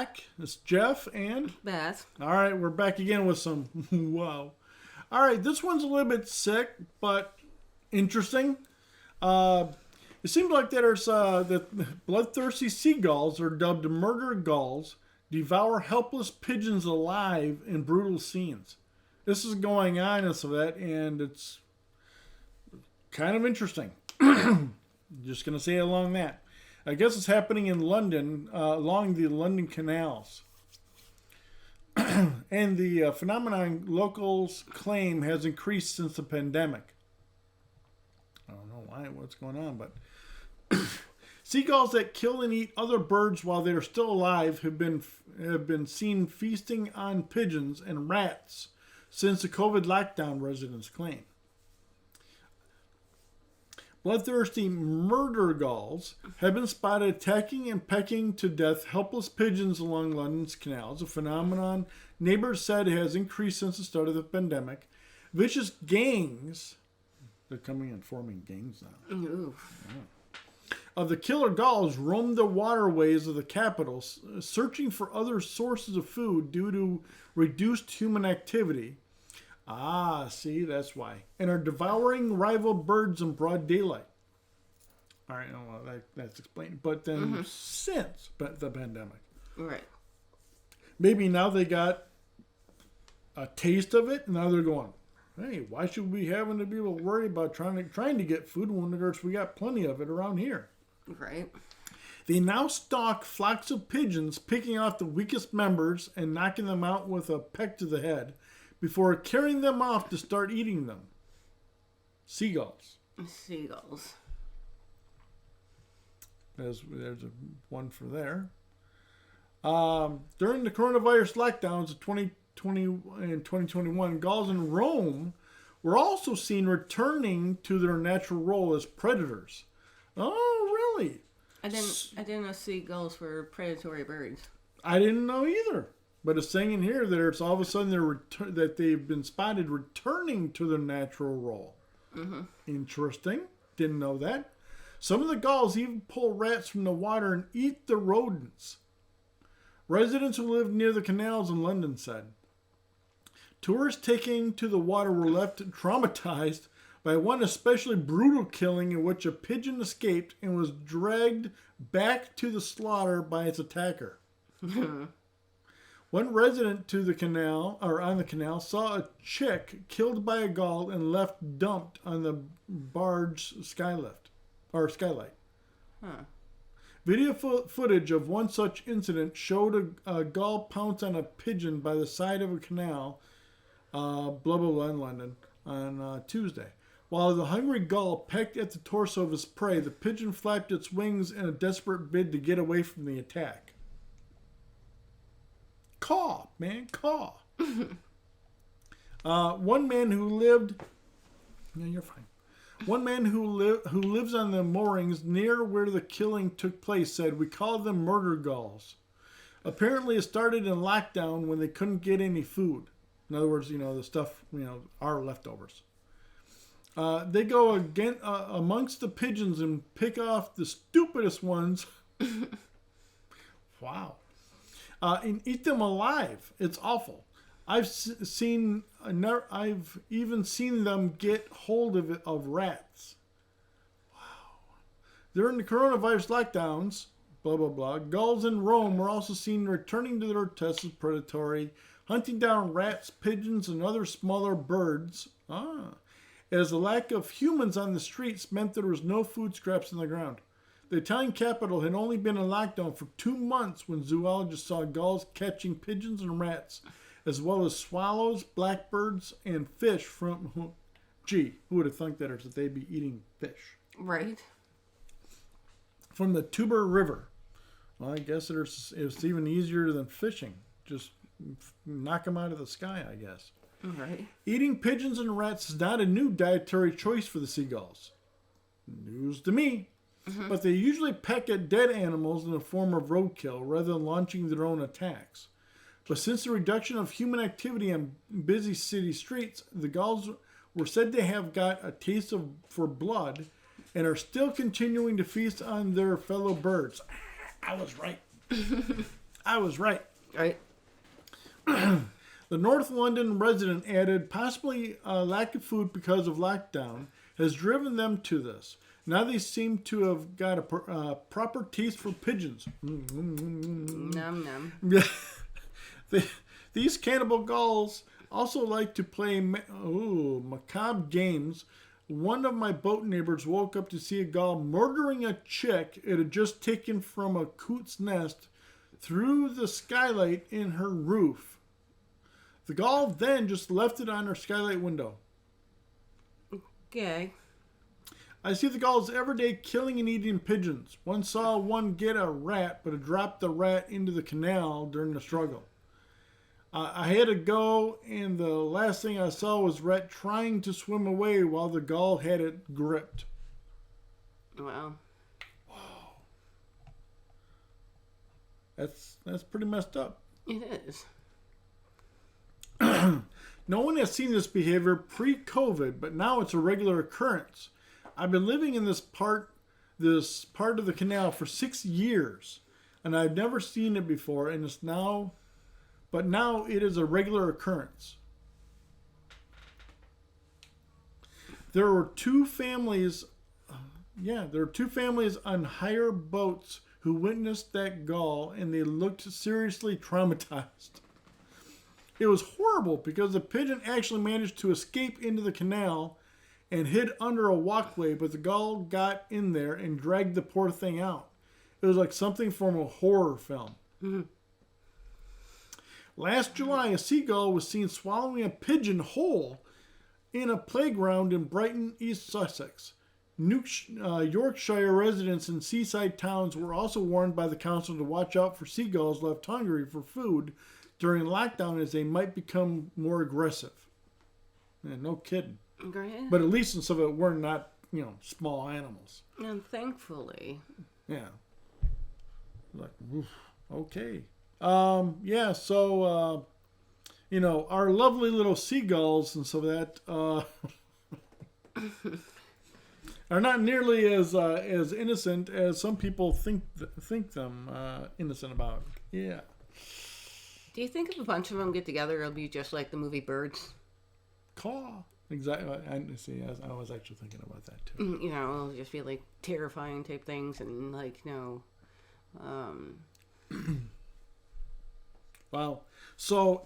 back. It's Jeff and Beth. All right, we're back again with some wow. All right, this one's a little bit sick, but interesting. It seems like there's that bloodthirsty seagulls are dubbed murder gulls devour helpless pigeons alive in brutal scenes. This is going on and so that, and it's kind of interesting. Just gonna say along that. I guess it's happening in London, along the London canals. And the phenomenon locals claim has increased since the pandemic. I don't know why, what's going on, but seagulls that kill and eat other birds while they are still alive have been seen feasting on pigeons and rats since the COVID lockdown, residents claim. Bloodthirsty murder gulls have been spotted attacking and pecking to death helpless pigeons along London's canals, a phenomenon neighbors said has increased since the start of the pandemic. Vicious gangs, they're coming and forming gangs now, of the killer gulls roam the waterways of the capital, searching for other sources of food due to reduced human activity. Ah, see, that's why. And are devouring rival birds in broad daylight. All right, well, that's explained. But then since the pandemic. Right. Maybe now they got a taste of it, and now they're going, hey, why should we having to be able to worry about trying to get food when we got plenty of it around here? Right. They now stalk flocks of pigeons, picking off the weakest members and knocking them out with a peck to the head, before carrying them off to start eating them. Seagulls. Seagulls. There's one for there. During the coronavirus lockdowns of 2020 and 2021, gulls in Rome were also seen returning to their natural role as predators. Oh, really? I didn't know seagulls were predatory birds. I didn't know either. But it's saying in here that it's all of a sudden that they've been spotted returning to their natural role. Mm-hmm. Interesting. Didn't know that. Some of the gulls even pull rats from the water and eat the rodents. Residents who lived near the canals in London said. Tourists taking to the water were left traumatized by one especially brutal killing in which a pigeon escaped and was dragged back to the slaughter by its attacker. One resident on the canal saw a chick killed by a gull and left dumped on the barge skylight. Video footage of one such incident showed a gull pounce on a pigeon by the side of a canal, blah blah blah, in London on Tuesday. While the hungry gull pecked at the torso of his prey, the pigeon flapped its wings in a desperate bid to get away from the attack. Caw, man, caw. One man who lived... Yeah, you're fine. One man who lives on the moorings near where the killing took place said, we call them murder gulls. Apparently it started in lockdown when they couldn't get any food. In other words, the stuff, our leftovers. They go again amongst the pigeons and pick off the stupidest ones. Wow. And eat them alive. It's awful. I've even seen them get hold of rats. Wow. During the coronavirus lockdowns, blah blah blah, gulls in Rome were also seen returning to their tests as predatory, hunting down rats, pigeons, and other smaller birds. As the lack of humans on the streets meant there was no food scraps on the ground. The Italian capital had only been in lockdown for 2 months when zoologists saw gulls catching pigeons and rats, as well as swallows, blackbirds, and fish from... Gee, who would have thought that they'd be eating fish? Right. From the Tuber River. Well, I guess it's even easier than fishing. Just knock them out of the sky, I guess. Right. Eating pigeons and rats is not a new dietary choice for the seagulls. News to me. Mm-hmm. But they usually peck at dead animals in the form of roadkill rather than launching their own attacks. But since the reduction of human activity on busy city streets, the gulls were said to have got a taste for blood and are still continuing to feast on their fellow birds. I was right. I was right. Right. The North London resident added possibly a lack of food because of lockdown has driven them to this. Now they seem to have got a proper taste for pigeons. Num num. These cannibal gulls also like to play macabre games. One of my boat neighbors woke up to see a gull murdering a chick it had just taken from a coot's nest through the skylight in her roof. The gull then just left it on her skylight window. Okay. I see the gulls every day killing and eating pigeons. One saw one get a rat, but it dropped the rat into the canal during the struggle. I had to go, and the last thing I saw was rat trying to swim away while the gull had it gripped. Wow. That's pretty messed up. It is. No one has seen this behavior pre-COVID, but now it's a regular occurrence. I've been living in this part of the canal for 6 years, and I've never seen it before, and now it is a regular occurrence. There were two families on hire boats who witnessed that gull, and they looked seriously traumatized. It was horrible because the pigeon actually managed to escape into the canal and hid under a walkway, but the gull got in there and dragged the poor thing out. It was like something from a horror film. Mm-hmm. Last July, a seagull was seen swallowing a pigeon whole in a playground in Brighton, East Sussex. Yorkshire residents in seaside towns were also warned by the council to watch out for seagulls left hungry for food during lockdown, as they might become more aggressive. Yeah, no kidding. Great. But at least in some of it, we're not, small animals. And thankfully. Yeah. Like, oof, okay. So, our lovely little seagulls and so that are not nearly as innocent as some people think them innocent about. Yeah. Do you think if a bunch of them get together, it'll be just like the movie Birds? Caw. Exactly. I was actually thinking about that too. It'll just be like terrifying type things and like, Wow. So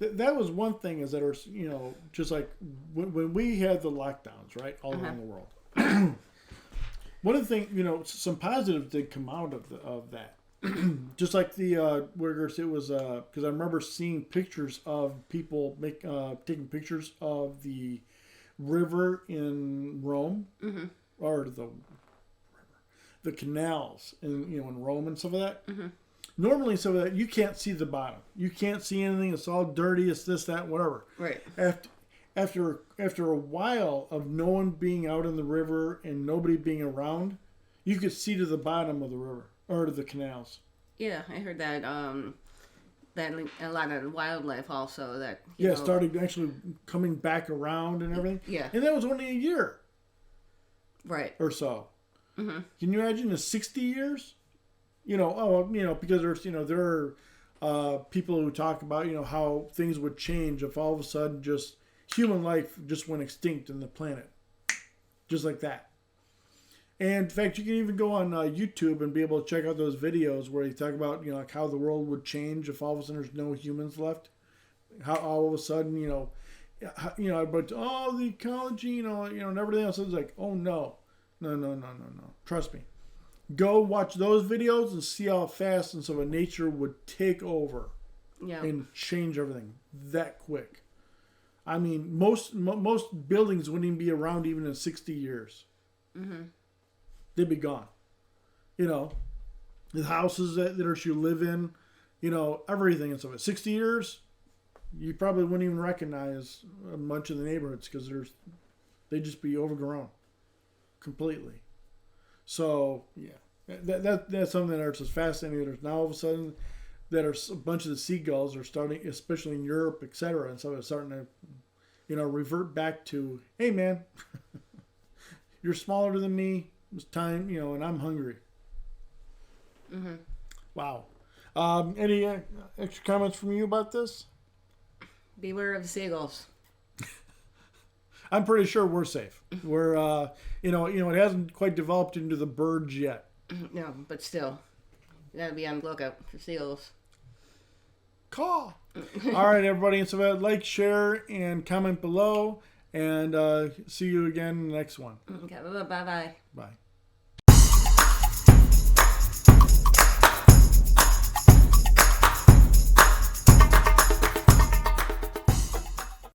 that was one thing is that are just like when we had the lockdowns, right, all around the world. One of the things, some positives did come out of that. Just like the where it was because I remember seeing pictures of people taking pictures of the river in Rome, or the canals in Rome and stuff like that. Mm-hmm. Normally, some of that you can't see the bottom. You can't see anything. It's all dirty. It's this, that, whatever. Right. After a while of no one being out in the river and nobody being around, you could see to the bottom of the river or to the canals. Yeah, I heard that. That a lot of wildlife also that. Started actually coming back around and everything. Yeah. And that was only a year. Right. Or so. Mm-hmm. Can you imagine in 60 years? Because there's, there are people who talk about, how things would change if all of a sudden just human life just went extinct on the planet. Just like that. And in fact, you can even go on YouTube and be able to check out those videos where you talk about, like how the world would change if all of a sudden there's no humans left. How all of a sudden, but the ecology, and everything else is like, oh no. No. Trust me. Go watch those videos and see how fast and so nature would take over and change everything that quick. I mean, most buildings wouldn't even be around even in 60 years. Mm-hmm. They'd be gone. The houses that you live in, everything and stuff. 60 years, you probably wouldn't even recognize a bunch of the neighborhoods because they'd just be overgrown completely. So, yeah, that's something that's just fascinating. There's now all of a sudden that a bunch of the seagulls are starting, especially in Europe, etc. And so it's starting to, revert back to, hey, man, you're smaller than me. It's time, and I'm hungry. Mm-hmm. Wow. Any extra comments from you about this? Beware of seagulls. I'm pretty sure we're safe. We're, it hasn't quite developed into the birds yet. No, but still, you gotta be on the lookout for seagulls. Call. All right, everybody. And so like, share, and comment below. And see you again in the next one. Okay, bye-bye. Bye.